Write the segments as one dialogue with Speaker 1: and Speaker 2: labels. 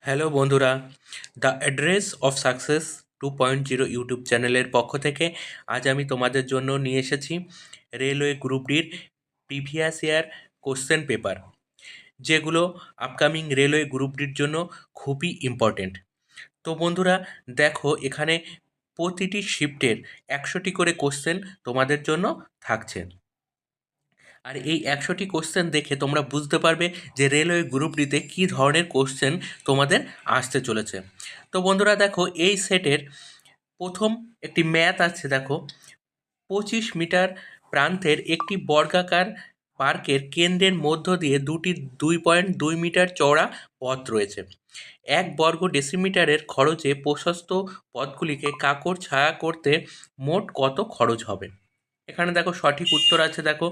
Speaker 1: Hello বন্ধুরা, the address of success 2.0 YouTube চ্যানেলের পক্ষ থেকে আজ আমি তোমাদের জন্য নিয়ে এসেছি রেলওয়ে গ্রুপ ডির প্রিভিয়াস ইয়ার কোশ্চেন পেপার, যেগুলো আপকামিং রেলওয়ে গ্রুপ ডির জন্য খুবই ইম্পর্টেন্ট। তো বন্ধুরা দেখো, এখানে প্রতিটি শিফটের 100টি করে কোশ্চেন তোমাদের জন্য থাকছে। আর এই 100টি কোশ্চেন দেখে তোমরা বুঝতে পারবে যে রেলওয়ে গ্রুপ ডিতে কী ধরনের কোশ্চেন তোমাদের আসতে চলেছে। তো বন্ধুরা দেখো, এই সেটের প্রথম একটি ম্যাথ আছে। দেখো, 25 মিটার প্রান্তের একটি বর্গাকার পার্কের কেন্দ্রের মধ্য দিয়ে দুটি 2.2 মিটার চওড়া পথ রয়েছে। 1 বর্গ ডেসিমিটারের খরচে প্রশস্ত পথগুলিকে কাকর ছায়া করতে মোট কত খরচ হবে? এখানে দেখো সঠিক উত্তর আছে, দেখো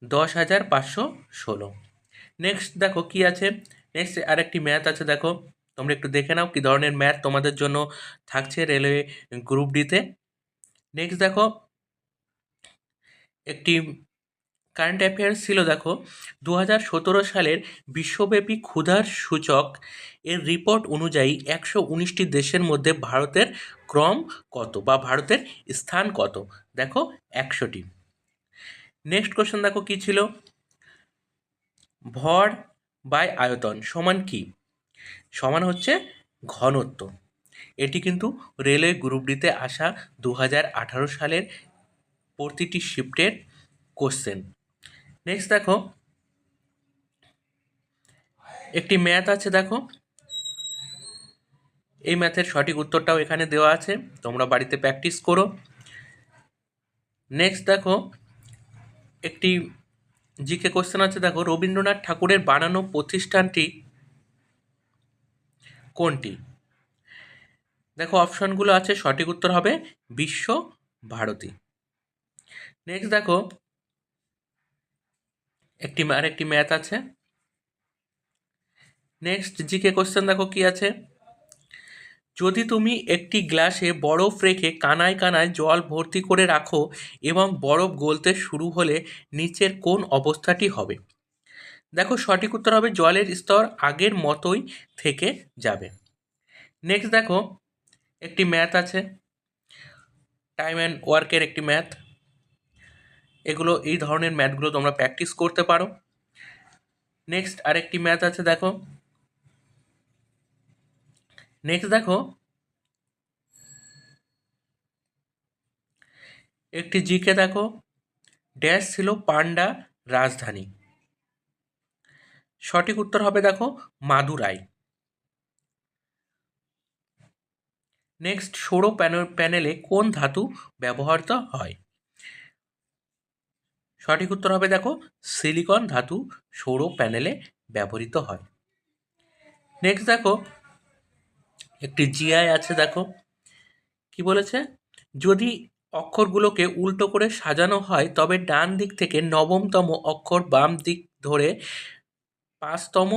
Speaker 1: 10,516। নেক্সট দেখো কি আছে, নেক্সট আরেকটি ম্যাথ আছে। দেখো, তোমরা একটু দেখে নাও কি ধরনের ম্যাথ তোমাদের জন্য থাকছে রেলওয়ে গ্রুপ ডিতে। নেক্সট দেখো, একটি কারেন্ট অ্যাফেয়ার্স ছিল। দেখো, 2017 সালের বিশ্বব্যাপী ক্ষুধার সূচক এর রিপোর্ট অনুযায়ী 119টি দেশের মধ্যে ভারতের ক্রম কত বা ভারতের স্থান কত? দেখো 100টি। নেক্সট কোশ্চেন দেখো কি ছিল, ভর বাই আয়তন সমান কি? সমান হচ্ছে ঘনত্ব। এটি কিন্তু রেলওয়ে গ্রুপ ডিতে আসা 2018 সালের প্রতিটি শিফটের কোশ্চেন। নেক্সট দেখো, একটি ম্যাথ আছে। দেখো, এই ম্যাথের সঠিক উত্তরটাও এখানে দেওয়া আছে, তোমরা বাড়িতে প্র্যাকটিস করো। নেক্সট দেখো, একটি জিকে কোশ্চেন আছে। দেখো, রবীন্দ্রনাথ ঠাকুরের বানানো প্রতিষ্ঠানটি কোনটি? দেখো অপশনগুলো আছে, সঠিক উত্তর হবে বিশ্ব ভারতী। নেক্সট দেখো, আরেকটি ম্যাথ আছে। নেক্সট জিকে কোশ্চেন দেখো কি আছে, যদি তুমি একটি গ্লাসে বরফ রেখে কানায় কানায় জল ভর্তি করে রাখো এবং বরফ গলতে শুরু হলে নিচের কোন অবস্থাটি হবে? দেখো সঠিক উত্তর হবে জলের স্তর আগের মতোই থেকে যাবে। নেক্সট দেখো, একটি ম্যাথ আছে, টাইম অ্যান্ড ওয়ার্কের একটি ম্যাথ। এই ধরনের ম্যাথগুলো তোমরা প্র্যাকটিস করতে পারো। নেক্সট আরেকটি ম্যাথ আছে। দেখো, নেক্সট দেখো, একটি জিকে দেখো, ড্যাশ ছিল পান্ডা রাজধানী? সঠিক উত্তর হবে দেখো মাদুরাই। নেক্সট, সৌর প্যানেলে কোন ধাতু ব্যবহৃত হয়? সঠিক উত্তর হবে দেখো সিলিকন ধাতু সৌর প্যানেলে ব্যবহৃত হয়। নেক্সট দেখো, একটি জিআই আছে। দেখো কি বলেছে, যদি অক্ষরগুলোকে উল্টো করে সাজানো হয় তবে ডান দিক থেকে নবমতম অক্ষর বাম দিক ধরে 5তম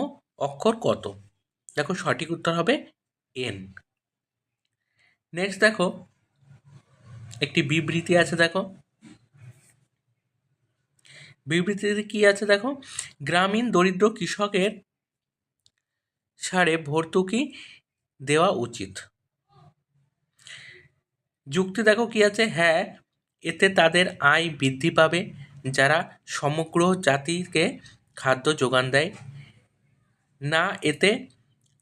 Speaker 1: অক্ষর কত? দেখো সঠিক উত্তর হবে এন। নেক্সট দেখো, একটি বিবৃতি আছে। দেখো বিবৃতিতে কি আছে, দেখো গ্রামীণ দরিদ্র কৃষকের সারে ভর্তুকি দেওয়া উচিত। যুক্তি দেখো কি আছে, হ্যাঁ এতে তাদের আয় বৃদ্ধি পাবে যারা সমগ্র জাতিকে খাদ্য যোগান দেয় না, এতে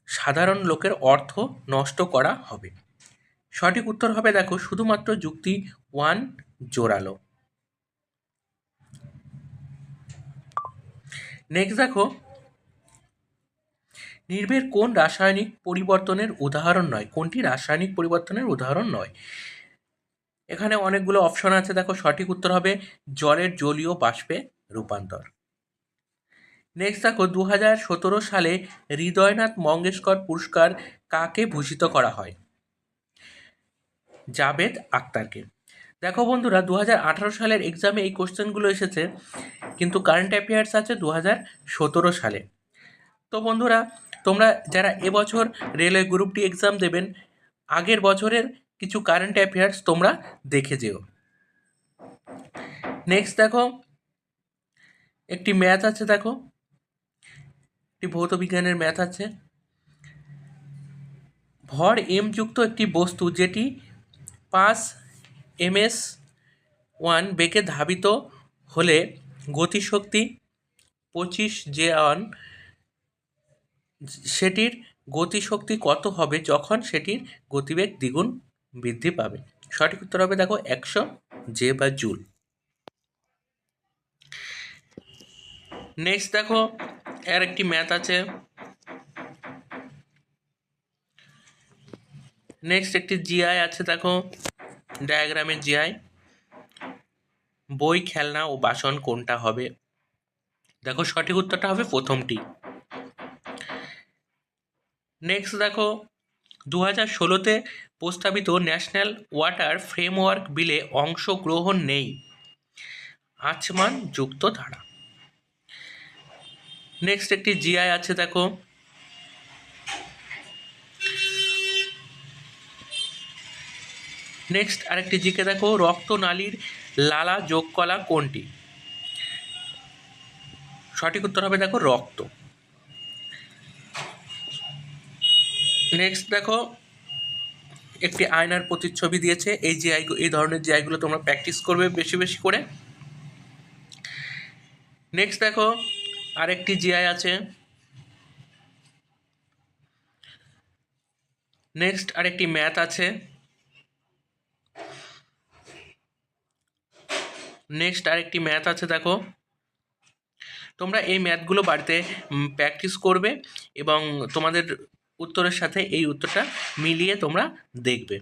Speaker 1: সাধারণ লোকের অর্থ নষ্ট করা হবে। সঠিক উত্তর হবে দেখো শুধুমাত্র যুক্তি 1 জোরালো। নেক্সট দেখো, নির্ভের কোন রাসায়নিক পরিবর্তনের উদাহরণ নয়? কোনটি রাসায়নিক পরিবর্তনের উদাহরণ নয়? এখানে অনেকগুলো অপশন আছে। দেখো সঠিক উত্তর হবে জলের জলীয় বাষ্পে রূপান্তর। নেক্সট দেখো, 2017 সালে হৃদয়নাথ মঙ্গেশকর পুরস্কার কাকে ভূষিত করা হয়? জাভেদ আখতারকে। দেখো বন্ধুরা, 2018 সালের এক্সামে এই কোশ্চেনগুলো এসেছে, কিন্তু কারেন্ট অ্যাফেয়ার্স আছে 2017 সালে। তো বন্ধুরা, তোমরা যারা এবছর রেলওয়ে গ্রুপ ডি এক্সাম দেবেন, আগের বছরের কিছু কারেন্ট অ্যাফেয়ার্স তোমরা দেখে যেও। নেক্সট দেখো, একটি ম্যাথ আছে। দেখো একটি ভৌত বিজ্ঞানের ম্যাথ আছে। ভর এম যুক্ত একটি বস্তু যেটি 5 ms1 বেগে ধাবিত হলে গতিশক্তি 25 J1, সেটির গতিশক্তি কত হবে যখন সেটির গতিবেগ দ্বিগুণ বৃদ্ধি পাবে? সঠিক উত্তর হবে দেখো 100 J বা জুল। নেক্সট দেখো এর একটি ম্যাথ আছে। নেক্সট একটি জিআই আছে, দেখো ডায়াগ্রামের জিআই। বই, খেলনা ও বাসন কোনটা হবে? দেখো সঠিক উত্তরটা হবে প্রথমটি। নেক্সট দেখো 2016-তে প্রস্তাবিত ন্যাশনাল ওয়াটার ফ্রেমওয়ার্ক বিলে অংশগ্রহণ নেই আচমান যুক্ত ধারা। নেক্সট একটি জিআই আছে, দেখো নেক্সট আরেকটি জিকে দেখো রক্তনালীর লালা যোগ কলা কোনটি? সঠিক উত্তর হবে দেখো রক্ত। নেক্সট দেখো একটি আয়নার প্রতিচ্ছবি দিয়েছে। এই ধরনের জিআইগুলো তোমরা প্র্যাকটিস করবে বেশি বেশি করে। নেক্সট দেখো আরেকটি জিআই আছে। নেক্সট আরেকটি ম্যাথ আছে। দেখো তোমরা এই ম্যাথগুলো বাড়িতে প্র্যাকটিস করবে এবং তোমাদের উত্তরের সাথে এই উত্তরটা মিলিয়ে তোমরা দেখবে।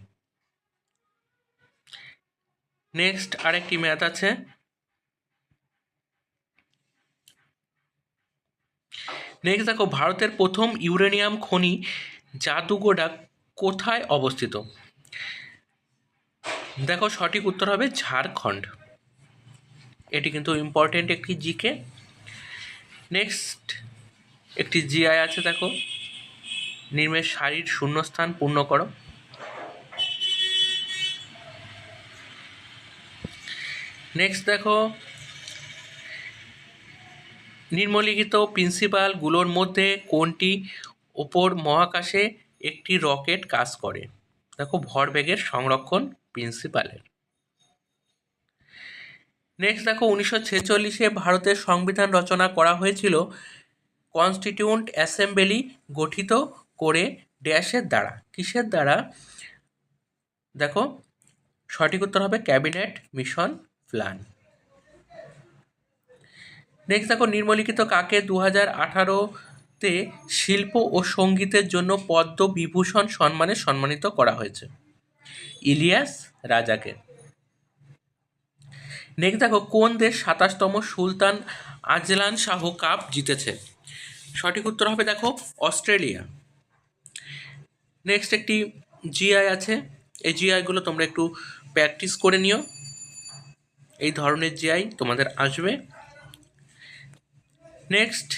Speaker 1: নেক্সট আরেকটি ম্যাথ আছে। নেক্সট দেখো ভারতের প্রথম ইউরেনিয়াম খনি জাদুগোড়া কোথায় অবস্থিত? দেখো সঠিক উত্তর হবে ঝাড়খণ্ড। এটি কিন্তু ইম্পর্টেন্ট একটি জিকে। নেক্সট একটি জিআই আছে, দেখো নির্মের সারির শূন্যস্থান পূর্ণ করো। নেক্সট দেখো নিম্নলিখিত প্রিন্সিপালগুলোর মধ্যে কোনটি ওপর মহাকাশে একটি রকেট কাজ করে? দেখো ভরবেগের সংরক্ষণ প্রিন্সিপালের। নেক্সট দেখো 1946-এ ভারতের সংবিধান রচনা করা হয়েছিল কনস্টিটিউয়েন্ট অ্যাসেম্বলি গঠিত করে ড্যাশের দ্বারা, কিসের দ্বারা? দেখো সঠিক উত্তর হবে ক্যাবিনেট মিশন প্ল্যান। নেক্সট দেখো নিম্নলিখিত কাকে 2018-তে শিল্প ও সঙ্গীতের জন্য পদ্মবিভূষণ সম্মানে সম্মানিত করা হয়েছে? ইলিয়াস রাজাকে। নেক্সট দেখো কোন দেশ 27তম সুলতান আজলান শাহ কাপ জিতেছে? সঠিক উত্তর হবে দেখো অস্ট্রেলিয়া। নেক্সট একটি জিআই আছে। এই জিআইগুলো তোমরা একটু প্র্যাকটিস করে নিও, এই ধরনের জিআই তোমাদের আসবে। নেক্সট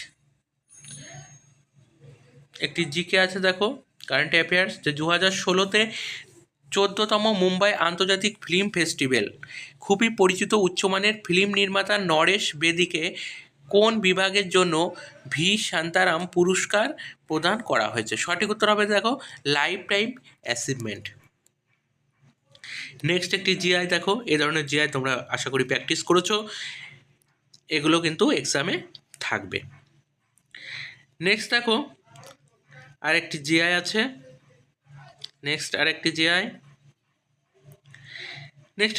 Speaker 1: একটি জিকে আছে, দেখো কারেন্ট অ্যাফেয়ার্স, যে 2016-তে 14তম মুম্বাই আন্তর্জাতিক ফিল্ম ফেস্টিভ্যাল খুবই পরিচিত উচ্চমানের ফিল্ম নির্মাতা নরেশ বেদিকে কোন বিভাগের জন্য ভি শান্তারাম পুরস্কার প্রদান করা হয়েছে? সঠিক উত্তর হবে দেখো লাইফ টাইম অ্যাচিভমেন্ট। নেক্সট একটি জিআই, দেখো এই ধরনের জিআই তোমরা আশা করি প্র্যাকটিস করেছো, এগুলো কিন্তু এক্সামে থাকবে। নেক্সট দেখো আরেকটি জিআই আছে। নেক্সট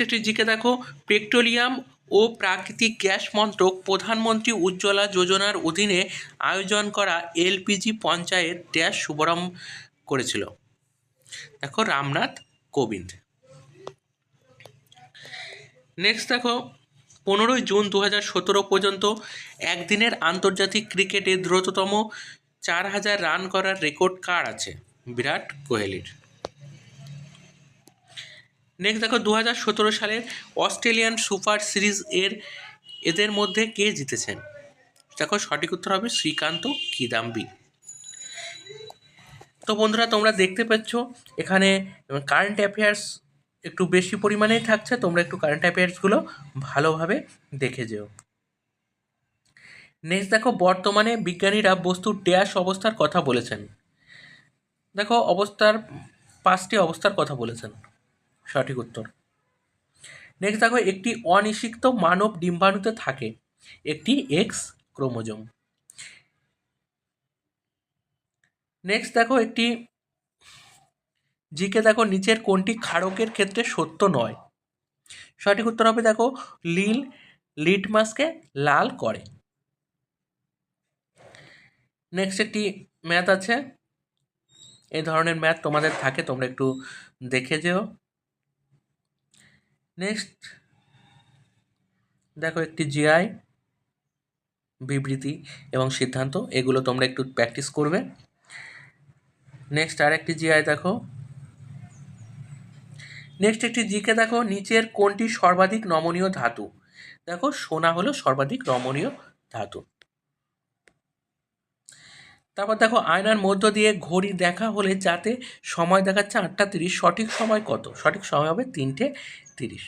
Speaker 1: একটি জিকে দেখো পেট্রোলিয়াম ও প্রাকৃতিক গ্যাস মন্ত্রক প্রধানমন্ত্রী উজ্জ্বলা যোজনার অধীনে আয়োজন করা এলপিজি পঞ্চায়েত ড্যাশ শুভারম্ভ করেছিল? দেখো রামনাথ কোবিন্দ। নেক্সট দেখো 15 জুন 2017 পর্যন্ত একদিনের আন্তর্জাতিক ক্রিকেটে দ্রুততম 4000 রান করার রেকর্ড কার আছে? বিরাট কোহলির। নেক্সট দেখো 2017 সালের অস্ট্রেলিয়ান সুপার সিরিজ এদের মধ্যে কে জিতেছেন? দেখো সঠিক উত্তর হবে শ্রীকান্ত কিদাম্বি। তো বন্ধুরা তোমরা দেখতে পাচ্ছ এখানে কারেন্ট অ্যাফেয়ার্স একটু বেশি পরিমাণেই থাকছে, তোমরা একটু কারেন্ট অ্যাফেয়ার্সগুলো ভালোভাবে দেখে যেও। নেক্সট দেখো বর্তমানে বিজ্ঞানীরা বস্তুর ড্যাশ অবস্থার কথা বলেছেন? দেখো অবস্থার 5টি অবস্থার কথা বলেছেন, সঠিক উত্তর। নেক্সট দেখো, একটি অনিষিক্ত মানব ডিম্বাণুতে থাকে একটি এক্স ক্রোমোজোম। নেক্সট দেখো, একটি জিকে দেখো, নিচের কোনটি ক্ষারকের ক্ষেত্রে সত্য নয়? সঠিক উত্তর হবে দেখো, লিটমাসকে লাল করে। নেক্সট একটি ম্যাথ আছে, এই ধরনের ম্যাথ তোমাদের থাকে, তোমরা একটু দেখে যেও। নেক্সট দেখো, একটি জিআই, বিবৃতি এবং সিদ্ধান্ত, এগুলো তোমরা একটু প্র্যাকটিস করবে। নেক্সট আর একটি জিআই দেখো। নেক্সট একটি জিকে দেখো, নিচের কোনটি সর্বাধিক নমনীয় ধাতু? দেখো সোনা হলো সর্বাধিক নমনীয় ধাতু। তারপর দেখো, আয়নার মধ্য দিয়ে ঘড়ি দেখা হলে যাতে সময় দেখাচ্ছে 8:30, সঠিক সময় কত? সঠিক সময় হবে 3:30।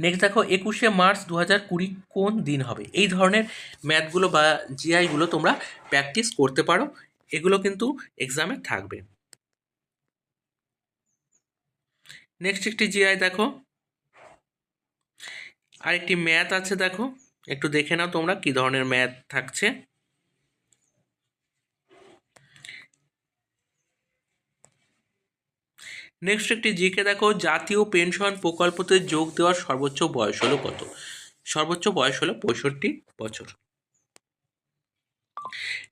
Speaker 1: নেক্সট দেখো, 21শে মার্চ 2020 কোন দিন হবে? এই ধরনের ম্যাথগুলো বা জিআইগুলো তোমরা প্র্যাকটিস করতে পারো, এগুলো কিন্তু এক্সামে থাকবে। নেক্সট একটি জিআই দেখো, আরেকটি ম্যাথ আছে দেখো, একটু দেখে নাও তোমরা কি ধরনের ম্যাথ থাকছে। নেক্সট একটি জিকে দেখো, জাতীয় পেনশন প্রকল্পতে যোগ দেওয়ার সর্বোচ্চ বয়স হলো কত? সর্বোচ্চ বয়স হলো 65 বছর।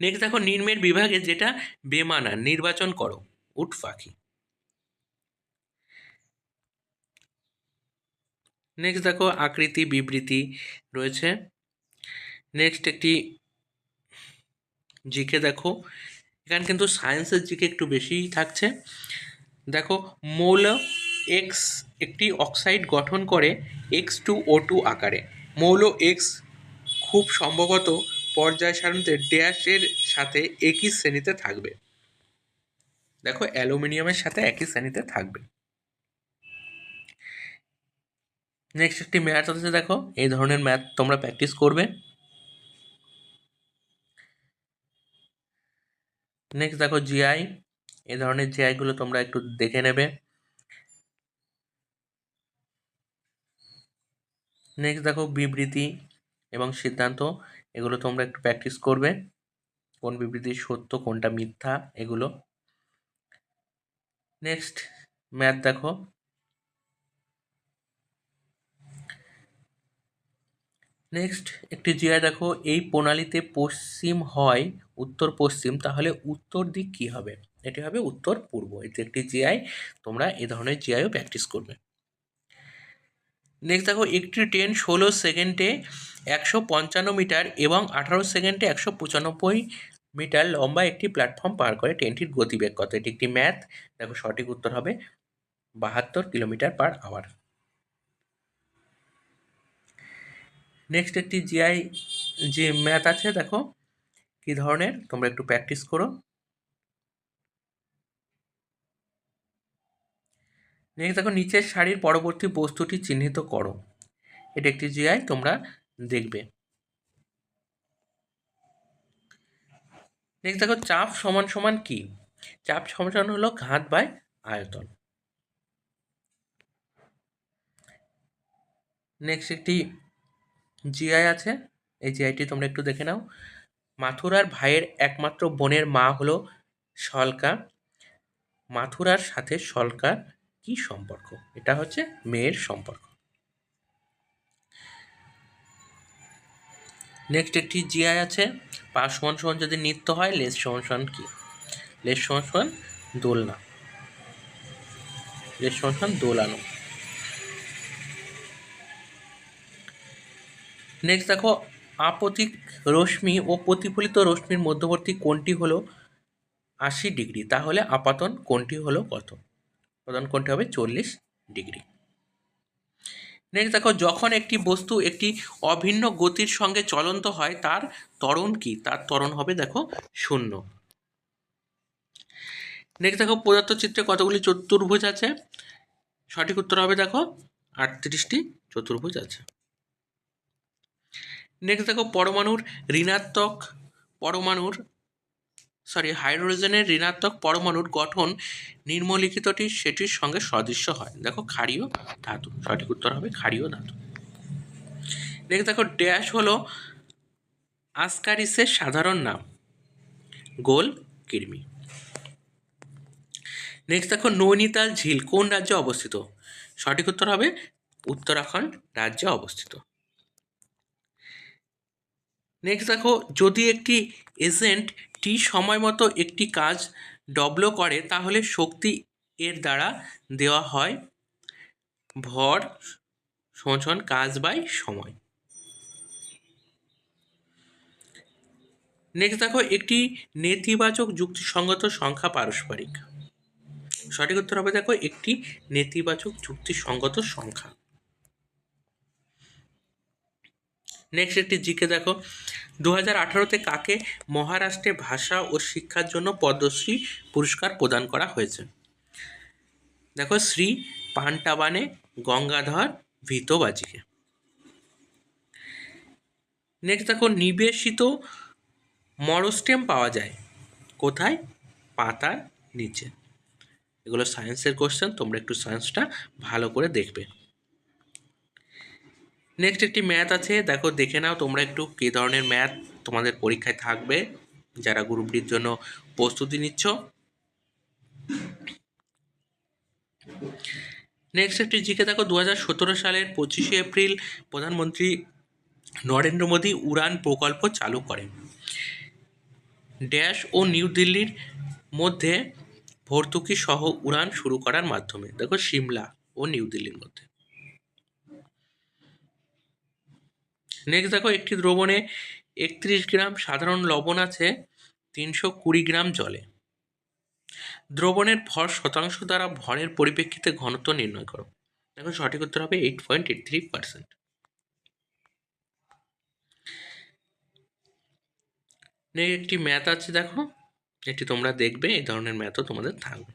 Speaker 1: নেক্সট দেখো, নিম্নের বিভাগে যেটা বেমানান নির্বাচন করো। উট পাখি। নেক্সট দেখো, আকৃতি বিবৃতি রয়েছে। নেক্সট একটি জিকে দেখো, এখানে কিন্তু সায়েন্সের জিকে একটু বেশিই থাকছে। দেখো, মৌল এক্স একটি অক্সাইড গঠন করে X2O2 আকারে। মৌল এক্স খুব সম্ভবত পর্যায় সারণীতে ড্যাশের সাথে একই শ্রেণীতে থাকবে। দেখো, অ্যালুমিনিয়ামের সাথে একই শ্রেণীতে থাকবে। নেক্সট একটি ম্যাথ আছে দেখো, এই ধরনের ম্যাথ তোমরা প্র্যাকটিস করবে। নেক্সট দেখো, জিআই, এই ধরনের জিআইগুলো তোমরা একটু দেখে নেবে। নেক্সট দেখো, বিবৃতি এবং সিদ্ধান্ত, এগুলো তোমরা একটু প্র্যাকটিস করবে, কোন বিবৃতি সত্য কোনটা মিথ্যা এগুলো। নেক্সট ম্যাথ দেখো, নেক্সট একটি জিআই দেখো, এই প্রণালীতে পশ্চিম হয় উত্তর পশ্চিম, তাহলে উত্তর দিক কি হবে? এটি হবে উত্তর পূর্ব। এটি একটি জিআই, তোমরা এই ধরনের জিআইও প্র্যাকটিস করবে। নেক্সট দেখো, একটি ট্রেন 16 সেকেন্ডে 155 মিটার এবং 18 সেকেন্ডে 195 মিটার লম্বা একটি প্ল্যাটফর্ম পার করে, ট্রেনটির গতিবেগ কত? এটি একটি ম্যাথ। দেখো সঠিক উত্তর হবে 72 কিলোমিটার পার আওয়ার। নেক্সট একটি জিআই যে ম্যাথ আছে দেখো কি ধরনের, তোমরা একটু প্র্যাকটিস করো। নেক্সট দেখো, নিচের সারির পরবর্তী বস্তুটি চিহ্নিত করো। এটা একটি জিআই, তোমরা দেখবে। নেক্সট দেখো, চাপ সমান সমান কি? চাপ সমান সমান হলো ঘাত বাই আয়তন। নেক্সট একটি জিআই আছে, এই জিআইটি তোমরা একটু দেখে নাও। মাথুরার ভাইয়ের একমাত্র বোনের মা হলো সলকা। মাথুরার সাথে সলকার কি সম্পর্ক? এটা হচ্ছে মেয়ের সম্পর্ক। নেক্সট একটি জিআই আছে, পা সমান সমান যদি নৃত্য হয়, লেজ সমান সমান কি? লেজ সমান সমান দোলনা। লেজ সমান সমান দোলানো। নেক্সট দেখো, আপতিক রশ্মি ও প্রতিফলিত রশ্মির মধ্যবর্তী কোণটি হলো 80 ডিগ্রি, তাহলে আপাতন কোণটি হলো কত? আপাতন কোণটি হবে 40 ডিগ্রি। নেক্সট দেখো, যখন একটি বস্তু একটি অভিন্ন গতির সঙ্গে চলন্ত হয় তার ত্বরণ কি? তার ত্বরণ হবে দেখো 0। নেক্সট দেখো, পদার্থ চিত্রে কতগুলি চতুর্ভুজ আছে? সঠিক উত্তর হবে দেখো 38টি চতুর্ভুজ আছে। নেক্সট দেখো, পরমাণুর ঋণাত্মক পরমাণুর হাইড্রোজেনের ঋণাত্মক পরমাণুর গঠন নিম্নলিখিতটি সেটির সঙ্গে সদৃশ্য হয়। দেখো ক্ষারীয় ধাতু, সঠিক উত্তর হবে ক্ষারীয় ধাতু। নেক্সট দেখো ড্যাশ হলো আসকারিসের সাধারণ নাম, গোল কৃমি। নেক্সট দেখো নৈনিতাল ঝিল কোন রাজ্যে অবস্থিত? সঠিক উত্তর হবে উত্তরাখণ্ড রাজ্যে অবস্থিত। নেক্সট দেখো যদি একটি এজেন্ট টি সময় মতো একটি কাজ ডব্লো করে তাহলে শক্তি এর দ্বারা দেওয়া হয় ভর সমান কাজ বাই সময়। নেক্সট দেখো একটি নেতিবাচক যুক্তিসঙ্গত সংখ্যা পারস্পরিক। সঠিক উত্তর হবে দেখো একটি নেতিবাচক যুক্তিসঙ্গত সংখ্যা। নেক্সট একটি জিকে দেখো 2018-তে কাকে মহারাষ্ট্রে ভাষা ও শিক্ষার জন্য পদ্মশ্রী পুরস্কার প্রদান করা হয়েছে? দেখো শ্রী পান্টাবানে গঙ্গাধর ভিতবাজিকে। নেক্সট দেখো নিবেশিত মরস্টেম পাওয়া যায় কোথায়? পাতার নিচে। এগুলো সায়েন্সের কোশ্চেন, তোমরা একটু সায়েন্সটা ভালো করে দেখবে। নেক্সট একটি ম্যাথ আছে, দেখো দেখে নাও তোমরা একটু কী ধরনের ম্যাথ তোমাদের পরীক্ষায় থাকবে যারা গ্রুপ ডির জন্য প্রস্তুতি নিচ্ছ। নেক্সট একটি জিকে দেখো 2017 সালের 25শে এপ্রিল প্রধানমন্ত্রী নরেন্দ্র মোদী উড়ান প্রকল্প চালু করেন ড্যাশ ও নিউ দিল্লির মধ্যে ভর্তুকি সহ উড়ান শুরু করার মাধ্যমে। দেখো সিমলা ও নিউ দিল্লির মধ্যে। নেক্সট দেখো একটি দ্রবণে 31 গ্রাম সাধারণ লবণ আছে 320 গ্রাম জলে। দ্রবণের ভর শতাংশ দ্বারা ভরের পরিপ্রেক্ষিতে ঘনত্ব নির্ণয় করো। দেখো সঠিক উত্তর হবে 8.83%। একটি ম্যাথ আছে দেখো, এটি তোমরা দেখবে, এই ধরনের ম্যাথও তোমাদের থাকবে।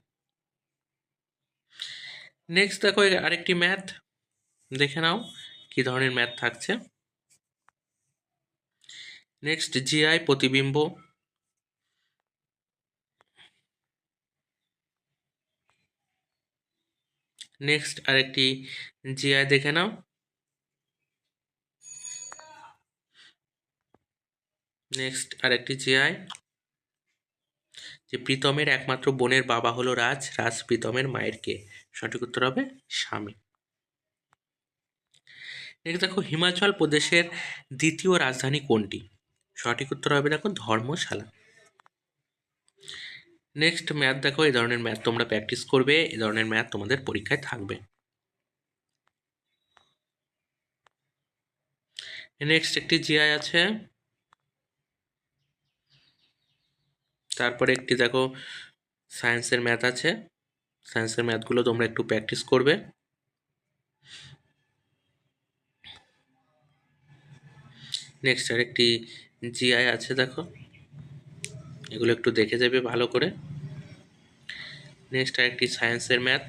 Speaker 1: নেক্সট দেখো আরেকটি ম্যাথ দেখে নাও কি ধরনের ম্যাথ থাকছে। নেক্সট জিআই প্রতিবিম্ব। নেক্সট আরেকটি জিআই দেখে নাও। নেক্সট আরেকটি জিআই যে প্রীতমের একমাত্র বোনের বাবা হলো রাজ, রাজ প্রীতমের মায়ের কে? সঠিক উত্তর হবে স্বামী। নেক্সট দেখো হিমাচল প্রদেশের দ্বিতীয় রাজধানী কোনটি? সঠিক উত্তর হবে দেখো ধর্মশালা। নেক্সট ম্যাথ দেখো, এই ধরনের ম্যাথ তোমরা প্র্যাকটিস করবে, এই ধরনের ম্যাথ তোমাদের পরীক্ষায় থাকবে। নেক্সট একটি জিআই আছে, তারপরে একটি দেখো সায়েন্সের ম্যাথ আছে, সায়েন্সের ম্যাথগুলো তোমরা একটু প্র্যাকটিস করবে। নেক্সট আরেকটি জিআই আছে দেখো, এগুলো একটু দেখে যাবে ভালো করে। নেক্সট আরেকটি সায়েন্সের ম্যাথ,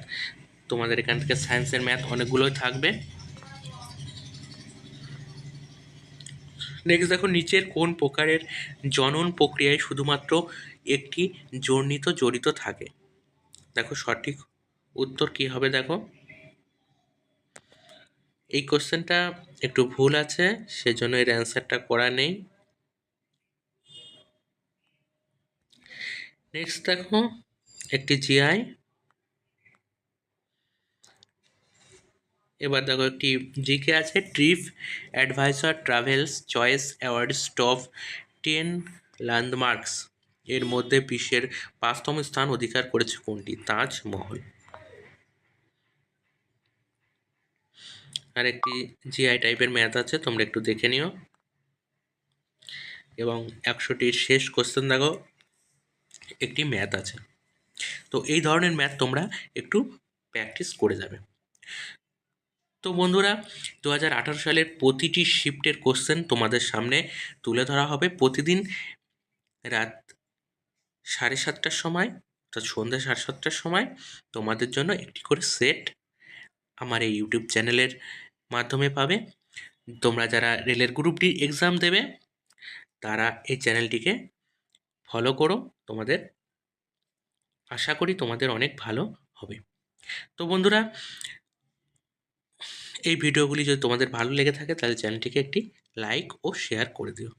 Speaker 1: তোমাদের এখান থেকে সায়েন্সের ম্যাথ অনেকগুলোই থাকবে। নেক্সট দেখো নিচের কোন প্রকারের জনন প্রক্রিয়ায় শুধুমাত্র একটি জনিত জড়িত থাকে? দেখো সঠিক উত্তর কি হবে দেখো, এই কোশ্চেনটা একটু ভুল আছে সেজন্য এর অ্যান্সারটা করা নেই। নেক্সট দেখো একটি জিআই, এবার দেখো একটি জিকে আছে trip adviser travels choice awards top 10 landmarks এর মধ্যে বিশ্বের 5তম স্থান অধিকার করেছে কোনটি? তাজমহল। আর একটি জিআই টাইপের ম্যাথ আছে, তোমরা একটু দেখে নিও। এবং 100টির শেষ কোশ্চেন দেখো একটি ম্যাথ আছে। তো এই ধরনের ম্যাথ তোমরা একটু প্র্যাকটিস করে যাবে। তো বন্ধুরা 2018 সালের প্রতিটি শিফটের কোশ্চেন তোমাদের সামনে তুলে ধরা হবে প্রতিদিন রাত 7:30টার সময়, অর্থাৎ সন্ধ্যা 7:30টার সময় তোমাদের জন্য একটি করে সেট আমার এই ইউটিউব চ্যানেলের মাধ্যমে পাবে। তোমরা যারা রেলের গ্রুপ ডি এক্সাম দেবে তারা এই চ্যানেলটিকে ফলো করো। তোমাদের আশা করি তোমাদের অনেক ভালো হবে। তো বন্ধুরা, এই ভিডিওগুলি যদি তোমাদের ভালো লেগে থাকে তাহলে চ্যানেলটিকে একটি লাইক ও শেয়ার করে দিও।